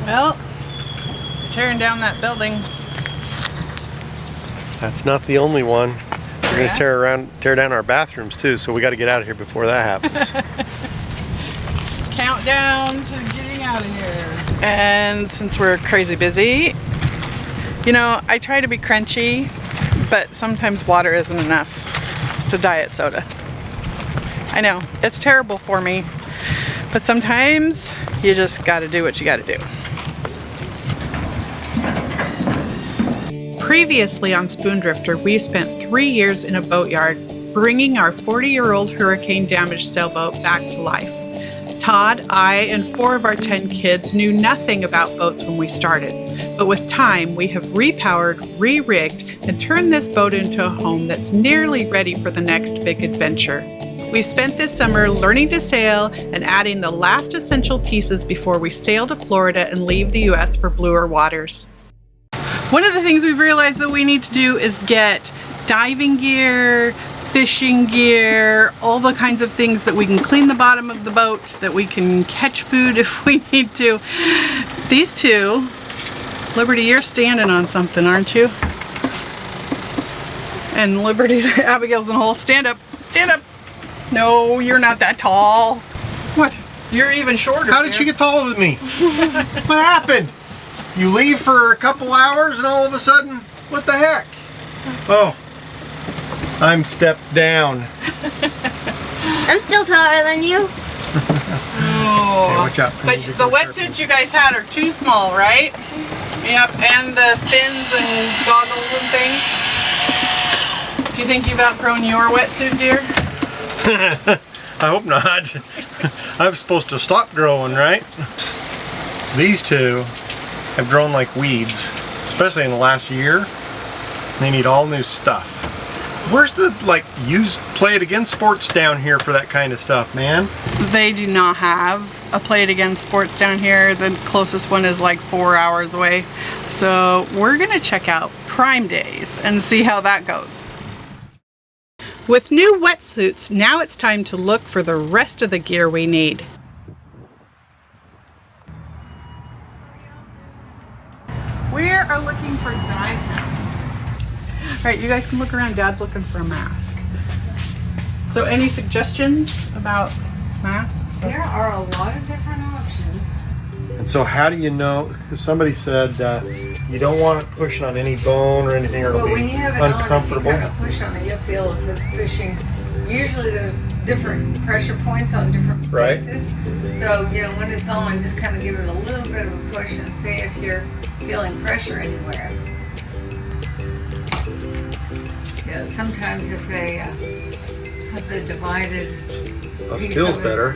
Well, tearing down that building. That's not the only one. We're Yeah? gonna tear down our bathrooms too, so we got to get out of here before that happens. Countdown to getting out of here. And since we're crazy busy, you know, I try to be crunchy, but sometimes water isn't enough. It's a diet soda. I know, it's terrible for me, but sometimes you just gotta do what you gotta do. Previously on Spoondrifter, we spent 3 years in a boatyard, bringing our 40-year-old hurricane-damaged sailboat back to life. Todd, I, and 4 of our 10 kids knew nothing about boats when we started, but with time, we have repowered, re-rigged, and turned this boat into a home that's nearly ready for the next big adventure. We've spent this summer learning to sail and adding the last essential pieces before we sail to Florida and leave the U.S. for bluer waters. One of the things we've realized that we need to do is get diving gear, fishing gear, all the kinds of things that we can clean the bottom of the boat, that we can catch food if we need to. These two, Liberty, you're standing on something, aren't you? And Liberty, Abigail's in a hole. Stand up, stand up. No, you're not that tall. What? You're even shorter. How did she get taller than me? What happened? You leave for a couple hours and all of a sudden, what the heck? Oh, I'm stepped down. I'm still taller than you. Oh, Okay, watch out. but the wetsuits you guys had are too small, right? Yep, and the fins and goggles and things. Do you think you've outgrown your wetsuit, dear? I hope not. I'm supposed to stop growing, right? These two have grown like weeds, especially in the last year. They need all new stuff. Where's the used Play It Again Sports down here for that kind of stuff, man? They do not have a Play It Again Sports down here. The closest one is like 4 hours away. So we're gonna check out Prime Days and see how that goes. With new wetsuits, now it's time to look for the rest of the gear we need. We are looking for dive masks. All right, you guys can look around. Dad's looking for a mask. So any suggestions about masks? There are a lot of different options. And so how do you know, because somebody said you don't want it pushing on any bone or anything or it'll Well, be when you have it uncomfortable. on, if you kind of push on it, you'll feel if it's pushing. Usually there's different pressure points on different Right. places. So, you know, when it's on, just kind of give it a little bit of a push and see if you're feeling pressure anywhere. Yeah, sometimes if they have the divided This piece feels of it. better.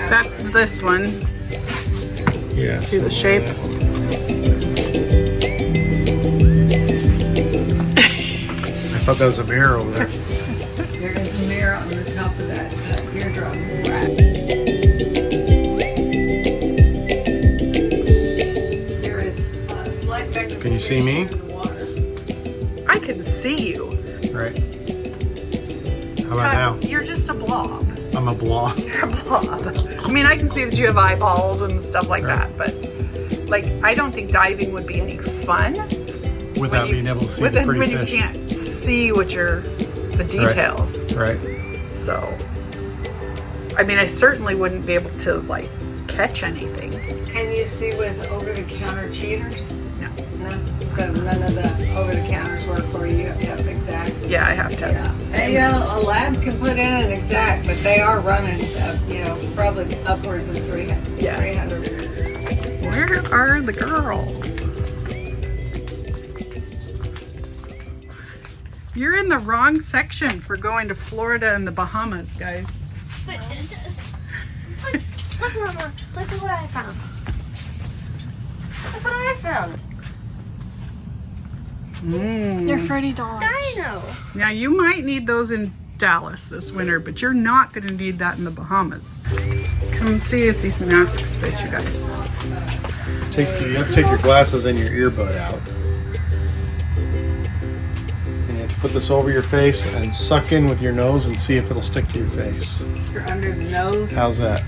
That's this one. Yeah. See the shape? I thought that was a mirror over there. There is a mirror on the top of that teardrop rack. There is a slight vector. Can you see me? in the water. I can see you. Right. How about now? You're just a blob. I'm a blob. You're a blob. I mean, I can see that you have eyeballs and stuff like Right. that, but like, I don't think diving would be any fun Without being able to see the pretty when fish. you can't see what the details. Right. So, I mean, I certainly wouldn't be able to like catch anything. Can you see with over-the-counter cheaters? No. No? So none of the over-the-counters work for you. You have to have exact. Yeah, I have to. Yeah. And, you know, a lab can put in an exact, but they are running, you know, probably upwards of 300. Yeah. 300. Where are the girls? You're in the wrong section for going to Florida and the Bahamas, guys. But, look, Mama. Look at what I found. Look what I found. They're Freddy dolls. Dino. Now you might need those in Dallas this winter, but you're not going to need that in the Bahamas. Come and see if these masks fit you guys. You have to take your glasses and your earbud out. And you have to put this over your face and suck in with your nose and see if it'll stick to your face. You're under the nose. How's that?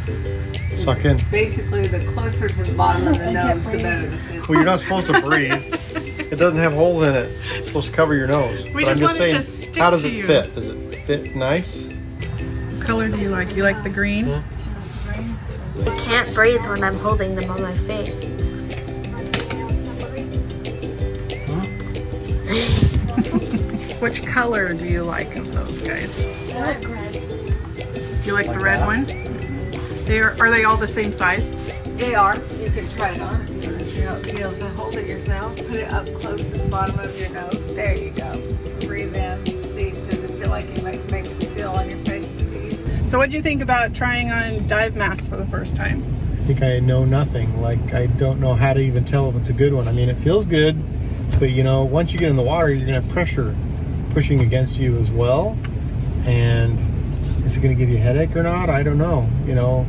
Suck in. Basically, the closer to the bottom of the nose, the better the fit. Well, you're not supposed to breathe. It doesn't have holes in it. It's supposed to cover your nose. We But just I'm want it to stick how does to it you. fit? Does it fit nice? What color do you like? You like the green? I can't breathe when I'm holding them on my face. Which color do you like of those guys? I like red. You like the Like red that? one? Are they all the same size? They are. You can try it on if you want to see how it feels. So hold it yourself. Put it up close to the bottom of your nose. There you go. Breathe in. See, does it feel like it makes a seal on your face? So what do you think about trying on dive masks for the first time? I think I know nothing. Like, I don't know how to even tell if it's a good one. I mean, it feels good, but you know, once you get in the water, you're gonna have pressure pushing against you as well. And is it gonna give you a headache or not? I don't know. You know,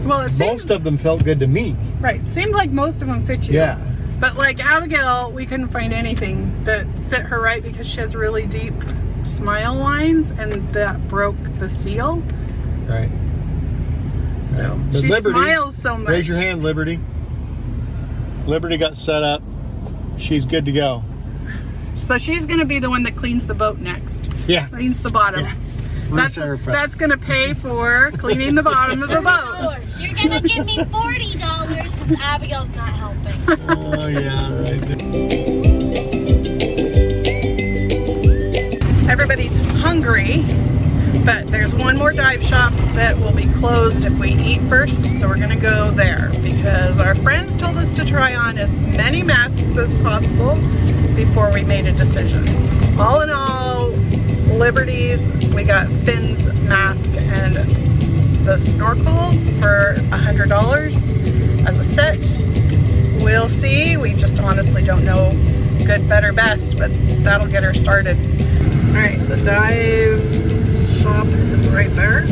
Well, it seemed, most of them felt good to me. right. Seemed like most of them fit you. Yeah. But like Abigail, we couldn't find anything that fit her right because she has really deep smile lines and that broke the seal. Right. So Right. But she Liberty, smiles so much. Raise your hand, Liberty. Liberty got set up. She's good to go. So she's going to be the one that cleans the boat next. Yeah. Cleans the bottom. Yeah. That's going to pay for cleaning the bottom of the boat. You're gonna give me $40 since Abigail's not helping. Oh yeah, right. Everybody's hungry, but there's one more dive shop that will be closed if we eat first, so we're gonna go there because our friends told us to try on as many masks as possible before we made a decision. All in all, Liberty's, we got Finn's mask and the snorkel for $100 as a set. We'll see. We just honestly don't know good, better, best, but that'll get her started. All right, the dive shop is right there.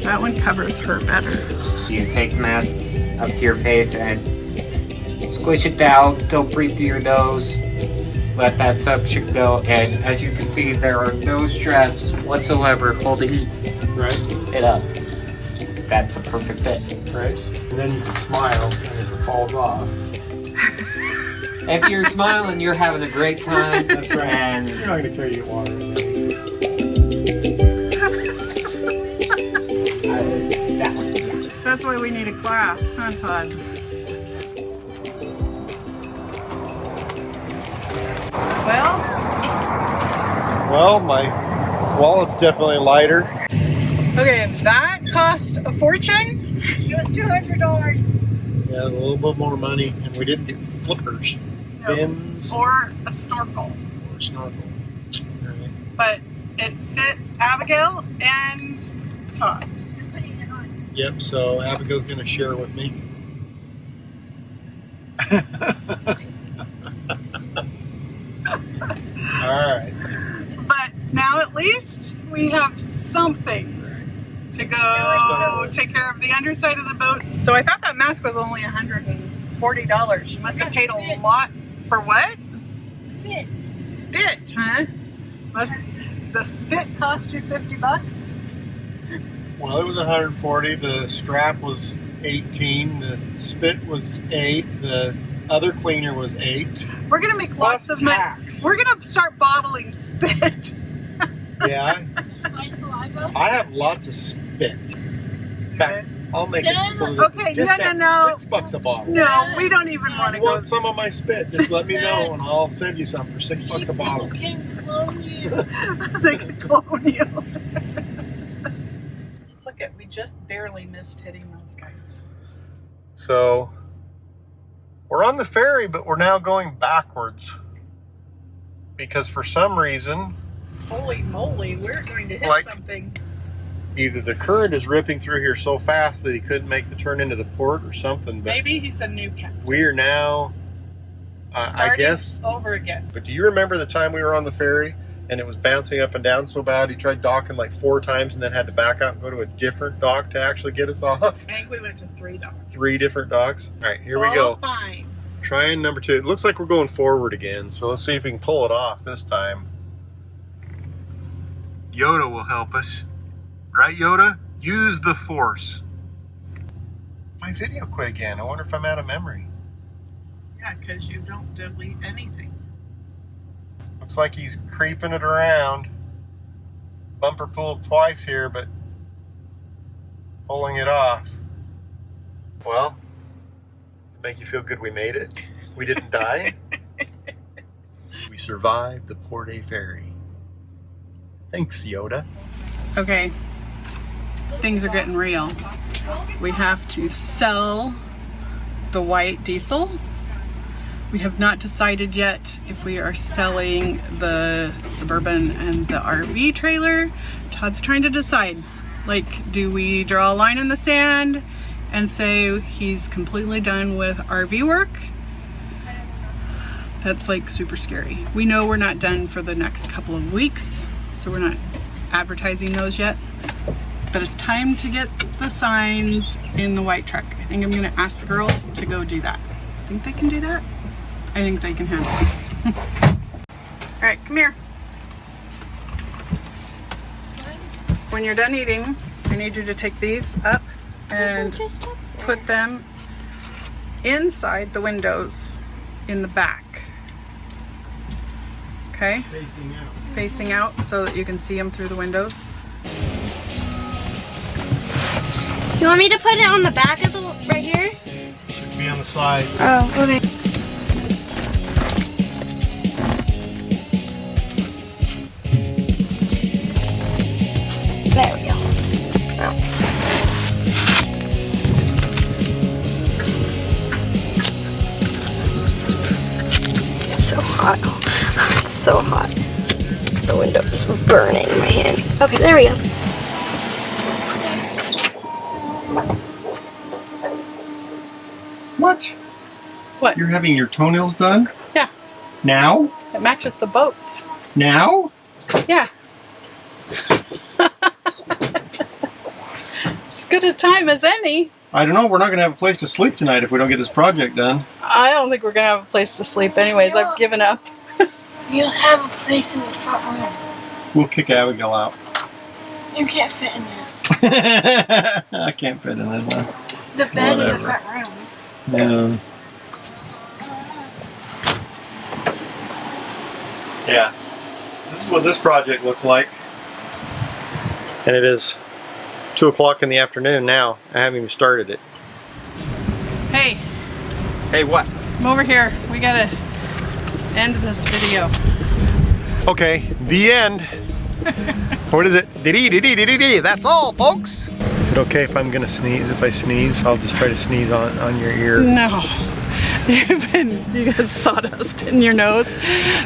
That one covers her better. You take the mask up to your face and squish it down. Don't breathe through your nose. Let that suction go. And as you can see, there are no straps whatsoever holding Right. it up. That's a perfect fit. Right. And then you can smile, and if it falls off, If you're smiling, you're having a great time. that's right. And You're not gonna carry you water. that one. Yeah. That's why we need a class, huh, Todd? Well, Well, my wallet's definitely lighter. okay, that cost a fortune. It was $200. Yeah, a little bit more money, and we didn't get flippers, fins, Or a snorkel. or snorkel. Right. But it fit Abigail and Todd. Yep. So Abigail's gonna share with me. All right. But now at least we have something to go take care of the underside of the boat. So I thought that mask was only $140. You must have paid a lot for what? Spit. Spit, huh? The spit cost you $50? Well, it was 140. The strap was 18. The spit was 8. The other cleaner was 8. We're gonna make lots Plus of money. tax. We're gonna start bottling spit. Yeah, I have lots of spit. In fact, I'll make it so that Okay, it's discount no. $6 a bottle. No, we don't even want to You go. want some of my spit? Just let me know, and I'll send you some for $6 a bottle. Can clone you. They could clone you. Look at, we just barely missed hitting those guys. So we're on the ferry, but we're now going backwards because for some reason, Holy moly, we're going to hit Like- something. either the current is ripping through here so fast that he couldn't make the turn into the port or something. But Maybe he's a new captain. we are now, I Starting guess. over again. But do you remember the time we were on the ferry and it was bouncing up and down so bad he tried docking like 4 times and then had to back out and go to a different dock to actually get us off. I think we went to 3 docks. 3 different docks. All right, here we All go. fine. Trying number 2. It looks like we're going forward again, so let's see if we can pull it off this time. Yoda will help us. Right, Yoda? Use the force. My video quit again. I wonder if I'm out of memory. Yeah, because you don't delete anything. Looks like he's creeping it around. Bumper pulled twice here, but pulling it off. Well, does it make you feel good we made it? We didn't die? We survived the Port A ferry. Thanks, Yoda. Okay, things are getting real. We have to sell the white diesel. We have not decided yet if we are selling the Suburban and the RV trailer. Todd's trying to decide. Like, do we draw a line in the sand and say he's completely done with RV work? That's like super scary. We know we're not done for the next couple of weeks, so we're not advertising those yet. But it's time to get the signs in the white truck. I think I'm gonna ask the girls to go do that. Think they can do that? I think they can handle it. All right, come here. When you're done eating, I need you to take these up and put them inside the windows in the back. Okay? Facing out. Facing out so that you can see them through the windows. You want me to put it on the back of the right here? Should be on the sides. Oh, okay. There we go. Oh. It's so hot. It's so hot. The window is burning my hands. Okay, there we go. What? What? You're having your toenails done? Yeah, Now? it matches the boat. Now? Yeah. As good a time as any. I don't know. We're not going to have a place to sleep tonight if we don't get this project done. I don't think we're gonna have a place to sleep anyways. I've given up. You'll have a place in the front room. We'll kick Abigail out. You can't fit in this. I can't fit in this one. The bed in the Whatever. front room. Yeah. This is what this project looks like. And it is 2 o'clock in the afternoon now. I haven't even started it. Hey, Hey, what? come over here. We gotta end this video. Okay, the end. What is it? Dee-dee-dee-dee-dee-dee. That's all, folks. Is it okay if I'm gonna sneeze? If I sneeze, I'll just try to sneeze on your ear. No. You got sawdust in your nose.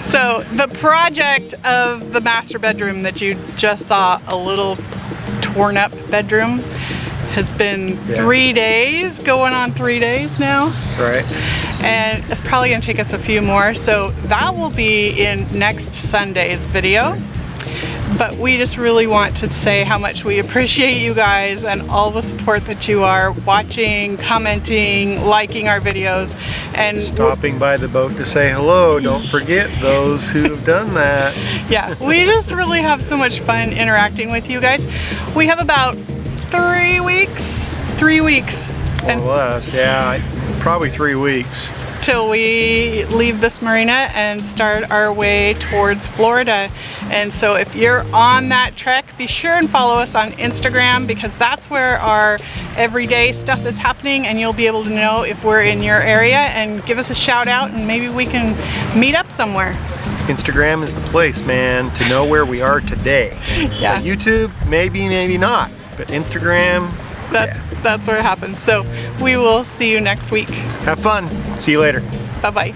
So the project of the master bedroom that you just saw, a little torn up bedroom, has been 3 days, going on 3 days now. Right. And it's probably gonna take us a few more. So that will be in next Sunday's video. But we just really want to say how much we appreciate you guys and all the support that you are watching, commenting, liking our videos, and Stopping by the boat to say hello. Don't forget those who have done that. yeah, we just really have so much fun interacting with you guys. We have about 3 weeks, More or less, yeah. Probably 3 weeks. till we leave this marina and start our way towards Florida. And so if you're on that trek, be sure and follow us on Instagram, because that's where our everyday stuff is happening, and you'll be able to know if we're in your area and give us a shout out, and maybe we can meet up somewhere. Instagram is the place, man, to know where we are today. Yeah. YouTube, maybe not. But Instagram, That's where it happens. So we will see you next week. have fun. See you later. Bye-bye.